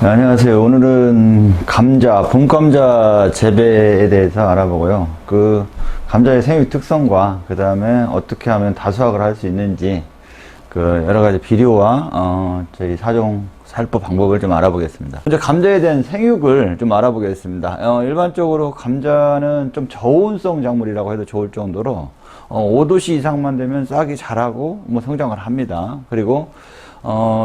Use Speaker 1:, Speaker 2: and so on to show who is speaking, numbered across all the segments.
Speaker 1: 네, 안녕하세요. 오늘은 감자, 봄감자 재배에 대해서 알아보고요. 그 감자의 생육 특성과 그 다음에 어떻게 하면 다수확을 할 수 있는지 그 여러 가지 비료와 저희 사종 살포 방법을 좀 알아보겠습니다. 먼저 감자에 대한 생육을 좀 알아보겠습니다. 일반적으로 감자는 좀 저온성 작물이라고 해도 좋을 정도로 5도씨 이상만 되면 싹이 자라고 뭐 성장을 합니다. 그리고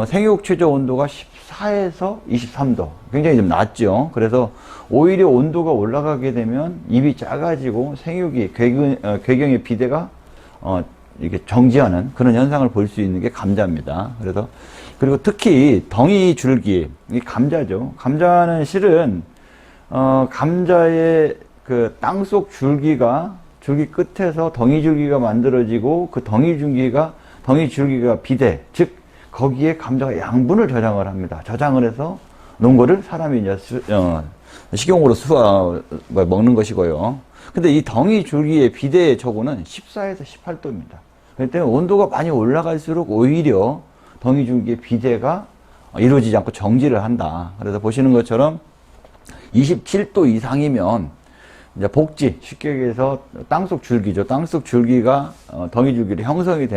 Speaker 1: 생육 최저 온도가 14에서 23도. 굉장히 좀 낮죠. 그래서 오히려 온도가 올라가게 되면 잎이 작아지고 생육이, 궤경의 비대가, 이렇게 정지하는 그런 현상을 볼 수 있는 게 감자입니다. 그리고 특히 덩이 줄기, 이 감자죠. 감자는 실은, 감자의 그 땅속 줄기가, 줄기 끝에서 덩이 줄기가 만들어지고 그 덩이 줄기가 비대, 즉, 거기에 감자가 양분을 저장을 합니다. 저장을 해서 놓은 거를 사람이 이제 식용으로 먹는 것이고요. 근데 이 덩이 줄기의 비대의 초고는 14에서 18도입니다. 그렇기 때문에 온도가 많이 올라갈수록 오히려 덩이 줄기의 비대가 이루어지지 않고 정지를 한다. 그래서 보시는 것처럼 27도 이상이면 이제 복지, 쉽게 얘기해서 땅속 줄기죠. 땅속 줄기가 덩이 줄기로 형성이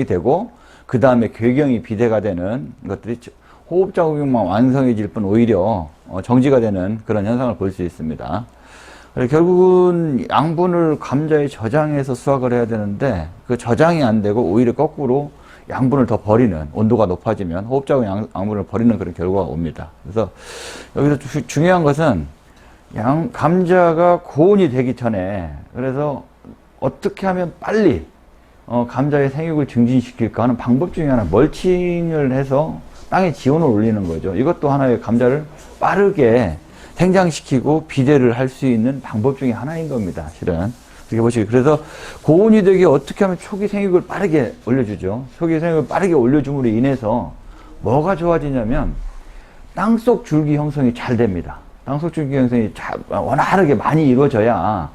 Speaker 1: 되고 그 다음에 궤경이 비대가 되는 것들이 호흡자국만 완성해질 뿐 오히려 정지가 되는 그런 현상을 볼 수 있습니다. 결국은 양분을 감자에 저장해서 수확을 해야 되는데 그 저장이 안 되고 오히려 거꾸로 양분을 더 버리는, 온도가 높아지면 호흡자국 양분을 버리는 그런 결과가 옵니다. 그래서 여기서 중요한 것은 감자가 고온이 되기 전에, 그래서 어떻게 하면 빨리 감자의 생육을 증진시킬까 하는 방법 중에 하나, 멀칭을 해서 땅에 지온을 올리는 거죠. 이것도 하나의 감자를 빠르게 생장시키고 비대를 할 수 있는 방법 중에 하나인 겁니다. 실은. 이렇게 보시고. 그래서 고온이 되게 어떻게 하면 초기 생육을 빠르게 올려주죠. 초기 생육을 빠르게 올려줌으로 인해서 뭐가 좋아지냐면 땅속 줄기 형성이 잘 됩니다. 땅속 줄기 형성이 원활하게 많이 이루어져야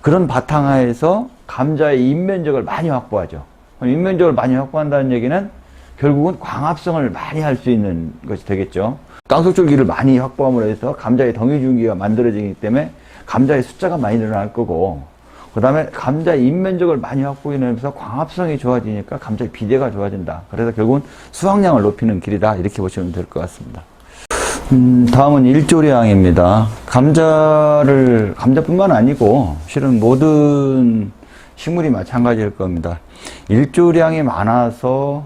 Speaker 1: 그런 바탕하에서 감자의 잎면적을 많이 확보하죠. 잎면적을 많이 확보한다는 얘기는 결국은 광합성을 많이 할 수 있는 것이 되겠죠. 땅속 줄기를 많이 확보함으로 해서 감자의 덩이 줄기가 만들어지기 때문에 감자의 숫자가 많이 늘어날 거고, 그 다음에 감자의 잎면적을 많이 확보하면서 광합성이 좋아지니까 감자의 비대가 좋아진다. 그래서 결국은 수확량을 높이는 길이다. 이렇게 보시면 될 것 같습니다. 다음은 일조량입니다. 감자뿐만 아니고 실은 모든 식물이 마찬가지일 겁니다. 일조량이 많아서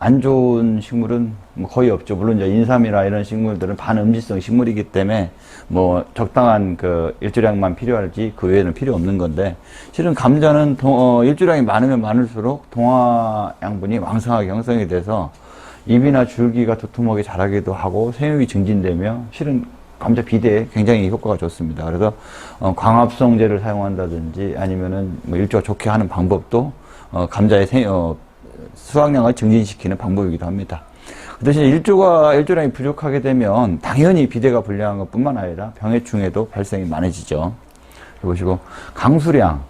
Speaker 1: 안 좋은 식물은 거의 없죠. 물론 이제 인삼이나 이런 식물들은 반음지성 식물이기 때문에 뭐 적당한 그 일조량만 필요하지 그 외에는 필요 없는 건데, 실은 감자는 일조량이 많으면 많을수록 동화 양분이 왕성하게 형성이 돼서 잎이나 줄기가 두툼하게 자라기도 하고 생육이 증진되며 실은 감자 비대에 굉장히 효과가 좋습니다. 그래서 광합성제를 사용한다든지 아니면은 뭐 일조가 좋게 하는 방법도 감자의 수확량을 증진시키는 방법이기도 합니다. 그 대신 일조량이 부족하게 되면 당연히 비대가 불량한 것뿐만 아니라 병해충에도 발생이 많아지죠. 보시고 강수량,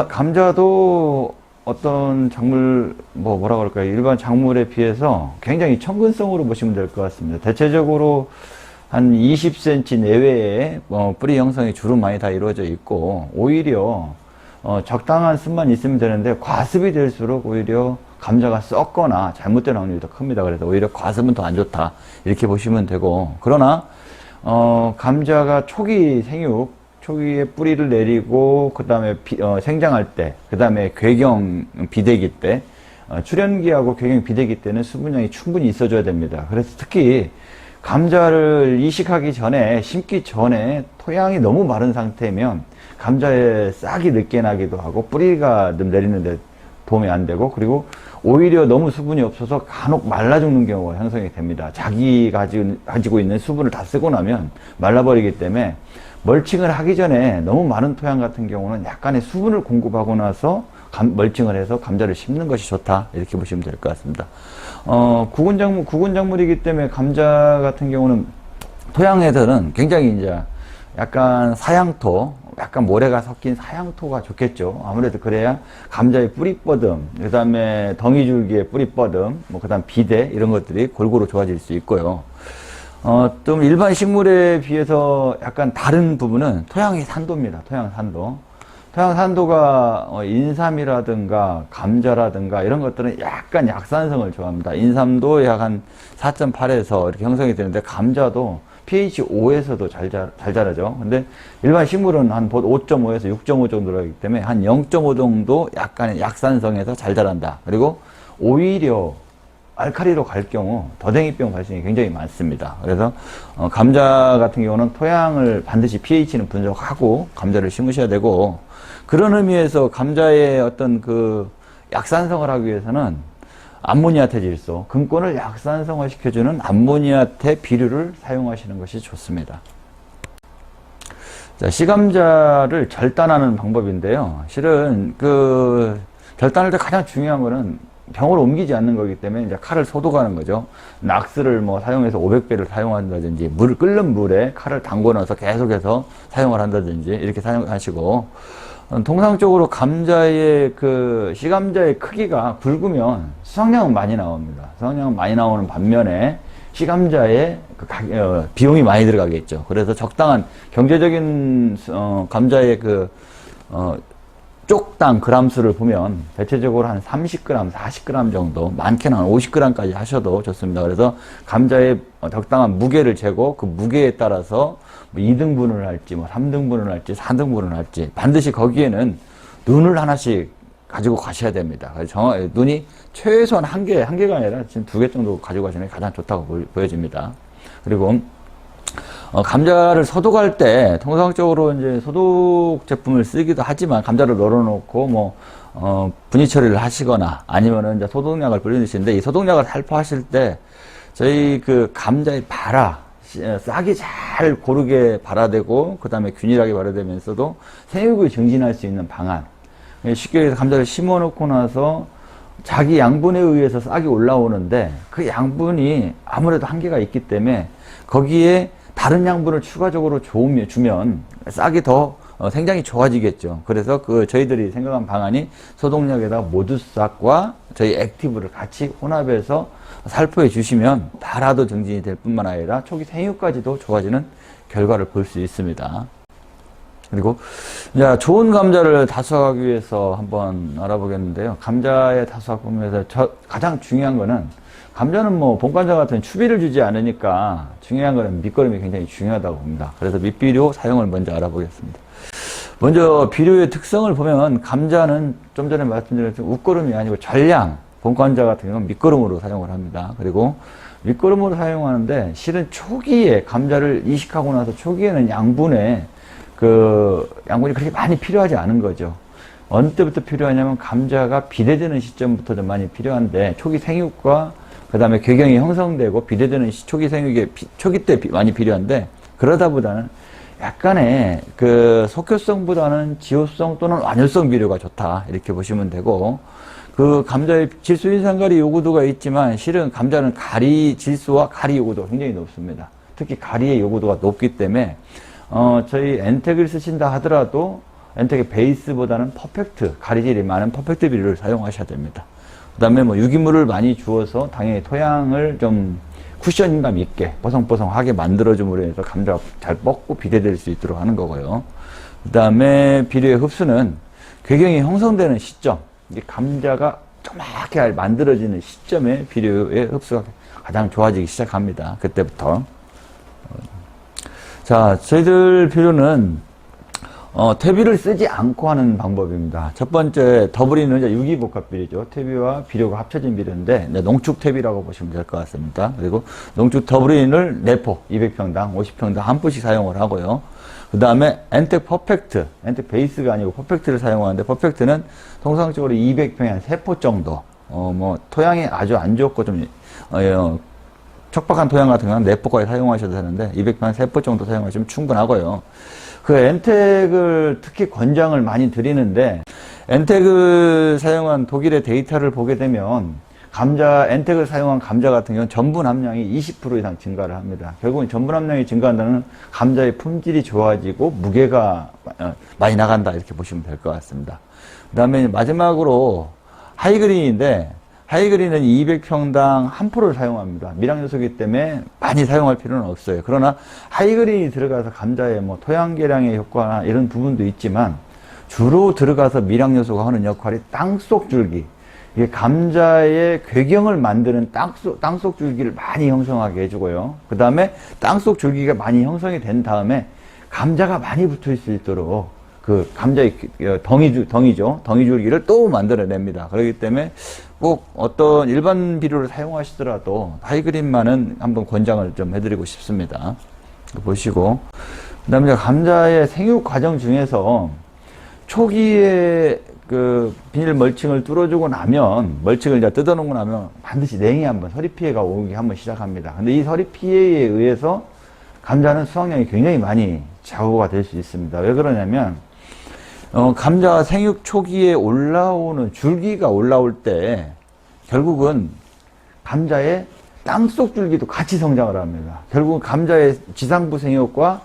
Speaker 1: 감자도 어떤 작물, 뭐라 그럴까요? 일반 작물에 비해서 굉장히 천근성으로 보시면 될 것 같습니다. 대체적으로 한 20cm 내외에 뿌리 형성이 주로 많이 다 이루어져 있고, 오히려 적당한 습만 있으면 되는데 과습이 될수록 오히려 감자가 썩거나 잘못된 확률이 더 큽니다. 그래서 오히려 과습은 더 안 좋다. 이렇게 보시면 되고, 그러나 감자가 초기에 뿌리를 내리고 그 다음에 생장할 때, 그 다음에 궤경 비대기 때, 출현기하고 궤경 비대기 때는 수분량이 충분히 있어줘야 됩니다. 그래서 특히 감자를 이식하기 전에, 심기 전에 토양이 너무 마른 상태면 감자에 싹이 늦게 나기도 하고 뿌리가 내리는데 도움이 안 되고, 그리고 오히려 너무 수분이 없어서 간혹 말라 죽는 경우가 형성이 됩니다. 자기가 가지고 있는 수분을 다 쓰고 나면 말라버리기 때문에 멀칭을 하기 전에 너무 마른 토양 같은 경우는 약간의 수분을 공급하고 나서 멀칭을 해서 감자를 심는 것이 좋다. 이렇게 보시면 될 것 같습니다. 구근 작물이기 때문에 감자 같은 경우는 토양에서는 굉장히 이제 약간 사양토, 약간 모래가 섞인 사양토가 좋겠죠. 아무래도 그래야 감자의 뿌리뻗음, 그 다음에 덩이줄기의 뿌리뻗음, 뭐 그 다음 비대 이런 것들이 골고루 좋아질 수 있고요. 좀 일반 식물에 비해서 약간 다른 부분은 토양의 산도입니다. 토양 산도. 토양 산도가 인삼이라든가 감자라든가 이런 것들은 약간 약산성을 좋아합니다. 인삼도 약 한 4.8에서 이렇게 형성이 되는데 감자도 pH 5에서도 잘 자라죠. 근데 일반 식물은 한 5.5에서 6.5 정도로 하기 때문에 한 0.5 정도 약간의 약산성에서 잘 자란다. 그리고 오히려 알칼리로 갈 경우 더댕이병 발생이 굉장히 많습니다. 그래서 감자 같은 경우는 토양을 반드시 pH는 분석하고 감자를 심으셔야 되고, 그런 의미에서 감자의 어떤 그 약산성을 하기 위해서는 암모니아태 질소, 금권을 약산성화 시켜주는 암모니아태 비료를 사용하시는 것이 좋습니다. 자, 씨감자를 절단하는 방법인데요. 실은 그 절단할 때 가장 중요한 거는 병을 옮기지 않는 거기 때문에 이제 칼을 소독하는 거죠. 낙스를 뭐 사용해서 500배를 사용한다든지, 끓는 물에 칼을 담궈 넣어서 계속해서 사용을 한다든지 이렇게 사용하시고, 통상적으로 감자의 씨감자의 크기가 굵으면 수확량은 많이 나옵니다. 수확량은 많이 나오는 반면에 씨감자에 비용이 많이 들어가겠죠. 그래서 적당한 경제적인 감자의 쪽당 그람수를 보면 대체적으로 한 30g, 40g 정도, 많게는 한 50g까지 하셔도 좋습니다. 그래서 감자의 적당한 무게를 재고 그 무게에 따라서 2등분을 할지, 3등분을 할지, 4등분을 할지, 반드시 거기에는 눈을 하나씩 가지고 가셔야 됩니다. 눈이 최소한 한 개가 아니라 지금 2개 정도 가지고 가시는 게 가장 좋다고 보여집니다. 그리고 감자를 소독할 때 통상적으로 이제 소독 제품을 쓰기도 하지만, 감자를 널어놓고 분해 처리를 하시거나 아니면은 이제 소독약을 뿌리시는데, 이 소독약을 살포하실 때 저희 감자의 싹이 잘 고르게 발화되고 그 다음에 균일하게 발화되면서도 생육을 증진할 수 있는 방안. 쉽게 얘기해서 감자를 심어 놓고 나서 자기 양분에 의해서 싹이 올라오는데, 그 양분이 아무래도 한계가 있기 때문에 거기에 다른 양분을 추가적으로 주면 싹이 더 생장이 좋아지겠죠. 그래서 저희들이 생각한 방안이 소독약에다 모두싹과 저희 액티브를 같이 혼합해서 살포해 주시면 발화도 증진이 될 뿐만 아니라 초기 생육까지도 좋아지는 결과를 볼 수 있습니다. 그리고 이제 좋은 감자를 다수하기 위해서 한번 알아보겠는데요. 감자의 다수학 보면서 가장 중요한 거는, 감자는 봄감자 같은 추비를 주지 않으니까 중요한 거는 밑거름이 굉장히 중요하다고 봅니다. 그래서 밑비료 사용을 먼저 알아보겠습니다. 먼저 비료의 특성을 보면, 감자는 좀 전에 말씀드렸지만 웃거름이 아니고 전량, 봄감자 같은 경우는 밑거름으로 사용을 합니다. 그리고 밑거름으로 사용하는데, 실은 초기에 감자를 이식하고 나서 초기에는 양분이 그렇게 많이 필요하지 않은 거죠. 어느 때부터 필요하냐면, 감자가 비대되는 시점부터 좀 많이 필요한데, 초기 생육과 그 다음에 궤경이 형성되고 비대되는 초기 생육에 초기 때 많이 필요한데, 그러다 보다는 약간의 속효성보다는 지호성 또는 완효성 비료가 좋다, 이렇게 보시면 되고, 감자의 질소인산가리 요구도가 있지만, 실은 감자는 질소와 가리 요구도가 굉장히 높습니다. 특히 가리의 요구도가 높기 때문에 저희 엔텍을 쓰신다 하더라도 엔텍의 베이스보다는 가리질이 많은 퍼펙트 비료를 사용하셔야 됩니다. 그 다음에 유기물을 많이 주어서 당연히 토양을 좀 쿠션감 있게 뽀송뽀송하게 만들어줌으로 해서 감자가 잘 뻗고 비대될 수 있도록 하는 거고요. 그 다음에 비료의 흡수는 궤경이 형성되는 시점, 감자가 조그맣게 만들어지는 시점에 비료의 흡수가 가장 좋아지기 시작합니다. 그때부터. 자, 저희들 비료는 퇴비를 쓰지 않고 하는 방법입니다. 첫 번째 더블이는 이제 유기복합 비료죠. 퇴비와 비료가 합쳐진 비료인데 농축 퇴비라고 보시면 될 것 같습니다. 그리고 농축 더블인을 4포 200평당 50평당 한 포씩 사용을 하고요. 그 다음에 엔텍 퍼펙트, 엔텍 베이스가 아니고 퍼펙트를 사용하는데, 퍼펙트는 통상적으로 200평에 한 3포 정도, 토양이 아주 안 좋고 좀 척박한 토양 같은 경우는 4포까지 사용하셔도 되는데 200평 한 3포 정도 사용하시면 충분하고요. 엔텍을 특히 권장을 많이 드리는데, 엔텍을 사용한 독일의 데이터를 보게 되면 엔텍을 사용한 감자 같은 경우는 전분 함량이 20% 이상 증가를 합니다. 결국은 전분 함량이 증가한다는 감자의 품질이 좋아지고 무게가 많이 나간다 이렇게 보시면 될 것 같습니다. 그 다음에 마지막으로 하이그린인데 하이그린은 200평당 1%를 사용합니다. 밀양요소이기 때문에 많이 사용할 필요는 없어요. 그러나 하이그린이 들어가서 감자의 뭐 토양 개량의 효과나 이런 부분도 있지만 주로 들어가서 밀양요소가 하는 역할이 땅속 줄기, 이게 감자의 궤경을 만드는 땅속 줄기를 많이 형성하게 해주고요. 그 다음에 땅속 줄기가 많이 형성이 된 다음에 감자가 많이 붙을 수 있도록 그 감자의 덩이 줄기를 또 만들어냅니다. 그렇기 때문에 꼭 어떤 일반 비료를 사용하시더라도 하이그린만은 한번 권장을 좀 해드리고 싶습니다. 보시고, 그 다음에 감자의 생육 과정 중에서 초기에 그 비닐 멀칭을 뚫어주고 나면, 멀칭을 이제 뜯어놓고 나면 반드시 냉이 한번 서리 피해가 오기 한번 시작합니다. 근데 이 서리 피해에 의해서 감자는 수확량이 굉장히 많이 좌우가 될 수 있습니다. 왜 그러냐면 감자 생육 초기에 올라오는 줄기가 올라올 때 결국은 감자의 땅속 줄기도 같이 성장을 합니다. 결국은 감자의 지상부 생육과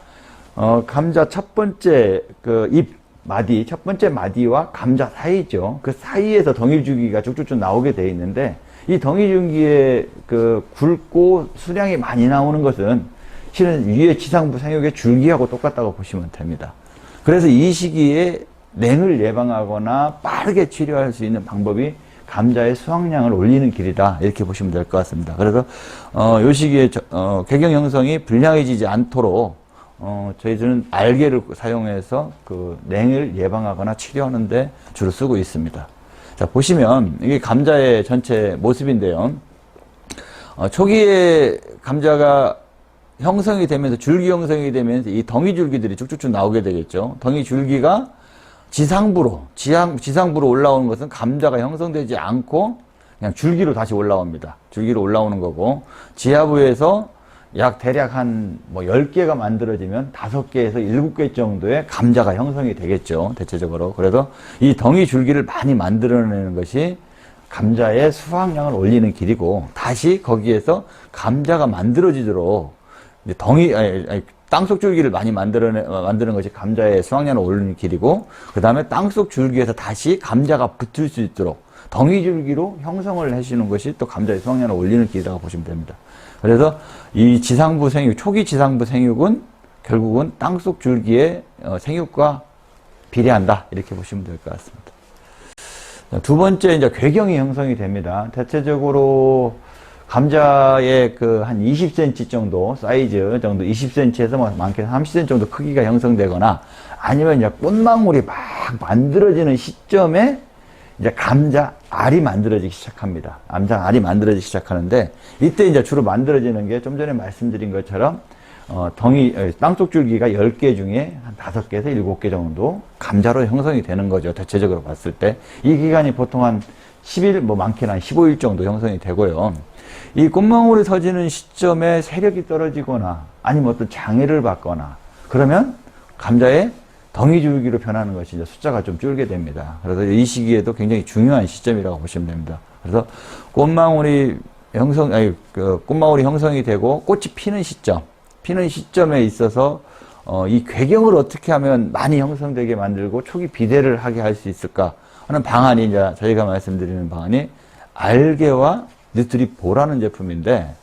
Speaker 1: 감자 첫 번째 그 잎 마디, 첫 번째 마디와 감자 사이죠. 그 사이에서 덩이 줄기가 쭉쭉쭉 나오게 되어 있는데 이 덩이 줄기에 그 굵고 수량이 많이 나오는 것은 실은 위에 지상부 생육의 줄기하고 똑같다고 보시면 됩니다. 그래서 이 시기에 냉을 예방하거나 빠르게 치료할 수 있는 방법이 감자의 수확량을 올리는 길이다 이렇게 보시면 될 것 같습니다. 그래서 이 시기에 궤경 형성이 불량해지지 않도록 저희들은 알게를 사용해서 그 냉을 예방하거나 치료하는데 주로 쓰고 있습니다. 자, 보시면 이게 감자의 전체 모습인데요. 초기에 감자가 형성이 되면서 줄기 형성이 되면서 이 덩이 줄기들이 쭉쭉쭉 나오게 되겠죠. 덩이 줄기가 지상부로 올라오는 것은 감자가 형성되지 않고 그냥 줄기로 다시 올라옵니다. 줄기로 올라오는 거고, 지하부에서 대략 한 10개가 만들어지면 5개에서 7개 정도의 감자가 형성이 되겠죠. 대체적으로. 그래서 이 덩이 줄기를 많이 만들어내는 것이 감자의 수확량을 올리는 길이고, 다시 거기에서 감자가 만들어지도록 땅속 줄기를 많이 만드는 것이 감자의 수확량을 올리는 길이고, 그 다음에 땅속 줄기에서 다시 감자가 붙을 수 있도록 덩이 줄기로 형성을 해주는 것이 또 감자의 수확량을 올리는 길이라고 보시면 됩니다. 그래서 이 지상부 생육, 초기 지상부 생육은 결국은 땅속 줄기의 생육과 비례한다 이렇게 보시면 될 것 같습니다. 두 번째 이제 궤경이 형성이 됩니다. 대체적으로 감자의 그 한 20cm 정도 사이즈 정도 20cm에서 많게는 30cm 정도 크기가 형성되거나 아니면 이제 꽃망울이 막 만들어지는 시점에 이제 감자 알이 만들어지기 시작합니다. 감자 알이 만들어지기 시작하는데 이때 이제 주로 만들어지는 게 좀 전에 말씀드린 것처럼 땅속 줄기가 10개 중에 한 5개에서 7개 정도 감자로 형성이 되는 거죠. 대체적으로 봤을 때. 이 기간이 보통 한 10일, 많게는 한 15일 정도 형성이 되고요. 이 꽃망울이 서지는 시점에 세력이 떨어지거나 아니면 어떤 장애를 받거나 그러면 감자의 덩이 줄기로 변하는 것이 이제 숫자가 좀 줄게 됩니다. 그래서 이 시기에도 굉장히 중요한 시점이라고 보시면 됩니다. 그래서 꽃망울이 형성이 되고 꽃이 피는 시점에 있어서 이 궤경을 어떻게 하면 많이 형성되게 만들고 초기 비대를 하게 할 수 있을까 하는 방안이 이제 저희가 말씀드리는 방안이 알게와 뉴트리보라는 제품인데,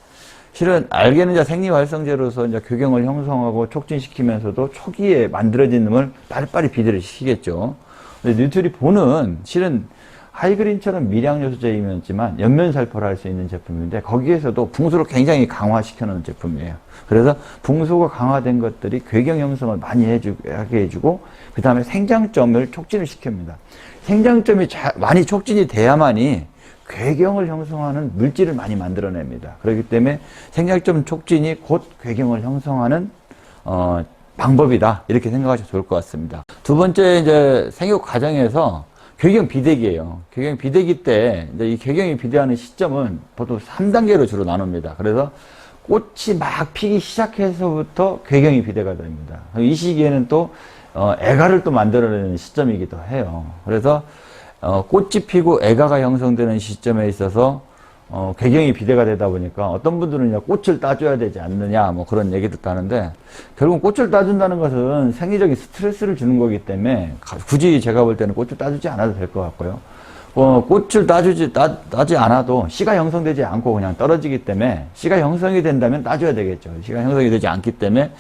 Speaker 1: 실은 알게는 이제 생리활성제로서 이제 궤경을 형성하고 촉진시키면서도 초기에 만들어진 놈을 빨리빨리 비대를 시키겠죠. 근데 뉴트리보는 실은 하이그린처럼 밀양요소제이지만 연면살포를 할 수 있는 제품인데 거기에서도 붕수를 굉장히 강화시켜 놓은 제품이에요. 그래서 붕수가 강화된 것들이 궤경 형성을 많이 하게 해주고 그 다음에 생장점을 촉진을 시킵니다. 생장점이 많이 촉진이 돼야만이 궤경을 형성하는 물질을 많이 만들어냅니다. 그렇기 때문에 생장점 촉진이 곧 궤경을 형성하는 방법이다 이렇게 생각하셔도 좋을 것 같습니다. 두 번째 이제 생육 과정에서 궤경 비대기예요. 궤경 비대기 때 이제 이 궤경이 비대하는 시점은 보통 3단계로 주로 나눕니다. 그래서 꽃이 막 피기 시작해서부터 궤경이 비대가 됩니다. 이 시기에는 또 애가를 또 만들어내는 시점이기도 해요. 그래서 꽃이 피고 애가가 형성되는 시점에 있어서 궤경이 비대가 되다 보니까 어떤 분들은 이제 꽃을 따줘야 되지 않느냐 뭐 그런 얘기도 하는데, 결국 꽃을 따준다는 것은 생리적인 스트레스를 주는 거기 때문에 굳이 제가 볼 때는 꽃을 따주지 않아도 될 것 같고요. 꽃을 따지 않아도 씨가 형성되지 않고 그냥 떨어지기 때문에, 씨가 형성이 된다면 따줘야 되겠죠. 씨가 형성이 되지 않기 때문에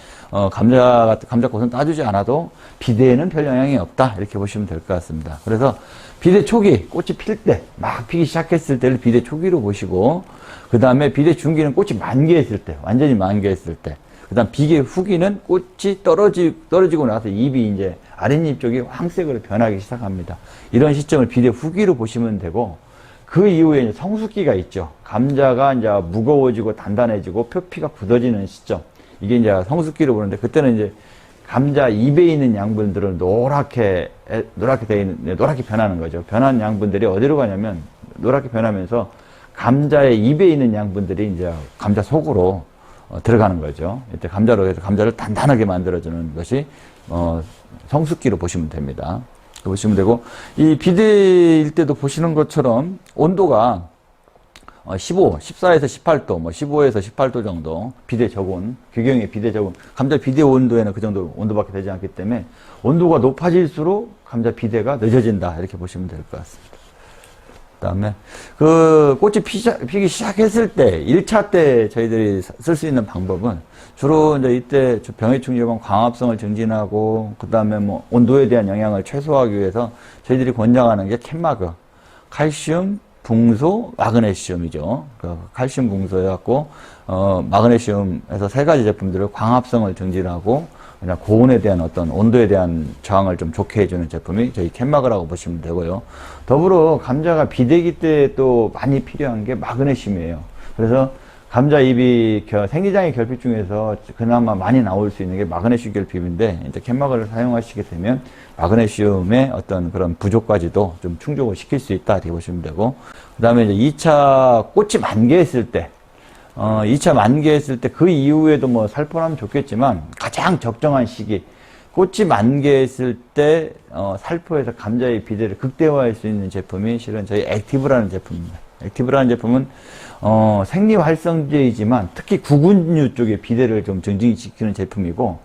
Speaker 1: 감자꽃은 따주지 않아도 비대에는 별 영향이 없다, 이렇게 보시면 될 것 같습니다. 그래서 비대 초기, 꽃이 필 때, 막 피기 시작했을 때를 비대 초기로 보시고, 그 다음에 비대 중기는 꽃이 만개했을 때, 완전히 만개했을 때, 그 다음 비대 후기는 꽃이 떨어지고 나서 잎이 이제 아랫잎 쪽이 황색으로 변하기 시작합니다. 이런 시점을 비대 후기로 보시면 되고, 그 이후에 이제 성숙기가 있죠. 감자가 이제 무거워지고 단단해지고 표피가 굳어지는 시점. 이게 이제 성숙기로 보는데, 그때는 이제 감자 잎에 있는 양분들은 노랗게 변하는 거죠. 변한 양분들이 어디로 가냐면, 노랗게 변하면서 감자의 잎에 있는 양분들이 이제 감자 속으로 들어가는 거죠. 이때 감자로 해서 감자를 단단하게 만들어주는 것이 성숙기로 보시면 됩니다. 보시면 되고, 이 비대일 때도 보시는 것처럼 온도가 14에서 18도, 15에서 18도 정도, 비대 적은, 규경의 비대 적은, 감자 비대 온도에는 그 정도 온도밖에 되지 않기 때문에, 온도가 높아질수록 감자 비대가 늦어진다, 이렇게 보시면 될 것 같습니다. 그 다음에, 꽃이 피기 시작했을 때, 1차 때 저희들이 쓸 수 있는 방법은, 주로 이제 이때 병해충 예방 광합성을 증진하고, 그 다음에 온도에 대한 영향을 최소화하기 위해서 저희들이 권장하는 게 캔마그, 칼슘, 붕소, 마그네슘이죠. 칼슘 붕소해갖고, 마그네슘에서 세 가지 제품들을 광합성을 증진하고, 그냥 고온에 대한 어떤 온도에 대한 저항을 좀 좋게 해주는 제품이 저희 캔마그라고 보시면 되고요. 더불어 감자가 비대기 때 또 많이 필요한 게 마그네슘이에요. 그래서 감자 잎이 생리장애 결핍 중에서 그나마 많이 나올 수 있는 게 마그네슘 결핍인데, 이제 캔마그를 사용하시게 되면 마그네슘의 어떤 그런 부족까지도 좀 충족을 시킬 수 있다, 이렇게 보시면 되고, 그 다음에 이제 2차 꽃이 만개했을 때, 2차 만개했을 때 그 이후에도 살포하면 좋겠지만, 가장 적정한 시기, 꽃이 만개했을 때 살포해서 감자의 비대를 극대화할 수 있는 제품이 실은 저희 액티브라는 제품입니다. 액티브라는 제품은 생리활성제이지만 특히 구근류 쪽의 비대를 좀 증진시키는 제품이고,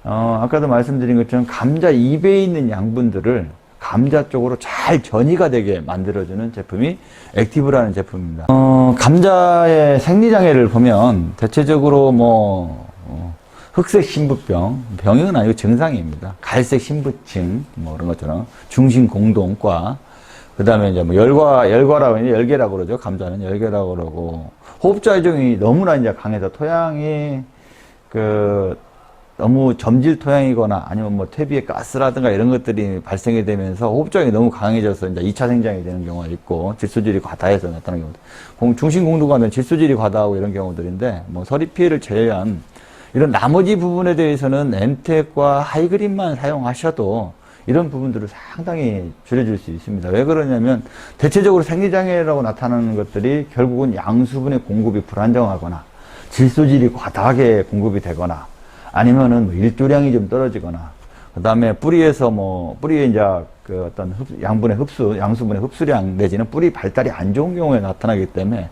Speaker 1: 아까도 말씀드린 것처럼 감자 잎에 있는 양분들을 감자 쪽으로 잘 전이가 되게 만들어주는 제품이 액티브라는 제품입니다. 감자의 생리장애를 보면 대체적으로 흑색 신부병, 병은 아니고 증상입니다. 갈색 신부증, 그런 것처럼 중심공동과, 그 다음에 이제 열과라고 하는데 열계라고 그러죠. 감자는 열계라고 그러고, 호흡자정이 너무나 이제 강해서 토양이 너무 점질 토양이거나 아니면 퇴비의 가스라든가 이런 것들이 발생이 되면서 호흡자정이 너무 강해져서 이제 2차 생장이 되는 경우가 있고, 질소질이 과다해서 나타나는 경우도, 중심공도가 질소질이 과다하고 이런 경우들인데, 서리 피해를 제외한 이런 나머지 부분에 대해서는 엔텍과 하이그린만 사용하셔도 이런 부분들을 상당히 줄여줄 수 있습니다. 왜 그러냐면 대체적으로 생리장애라고 나타나는 것들이 결국은 양수분의 공급이 불안정하거나 질소질이 과다하게 공급이 되거나 아니면은 일조량이 좀 떨어지거나, 그 다음에 뿌리에 이제 어떤 양수분의 흡수량 내지는 뿌리 발달이 안 좋은 경우에 나타나기 때문에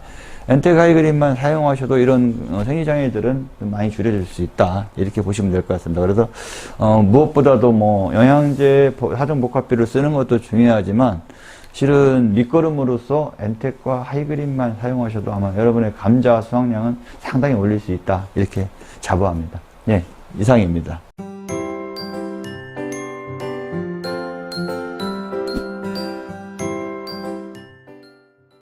Speaker 1: 엔텍 하이그린만 사용하셔도 이런 생리장애들은 많이 줄여줄 수 있다, 이렇게 보시면 될 것 같습니다. 그래서 무엇보다도 영양제, 사정복합비를 쓰는 것도 중요하지만 실은 밑거름으로서 엔텍과 하이그린만 사용하셔도 아마 여러분의 감자 수확량은 상당히 올릴 수 있다, 이렇게 자부합니다. 예, 이상입니다.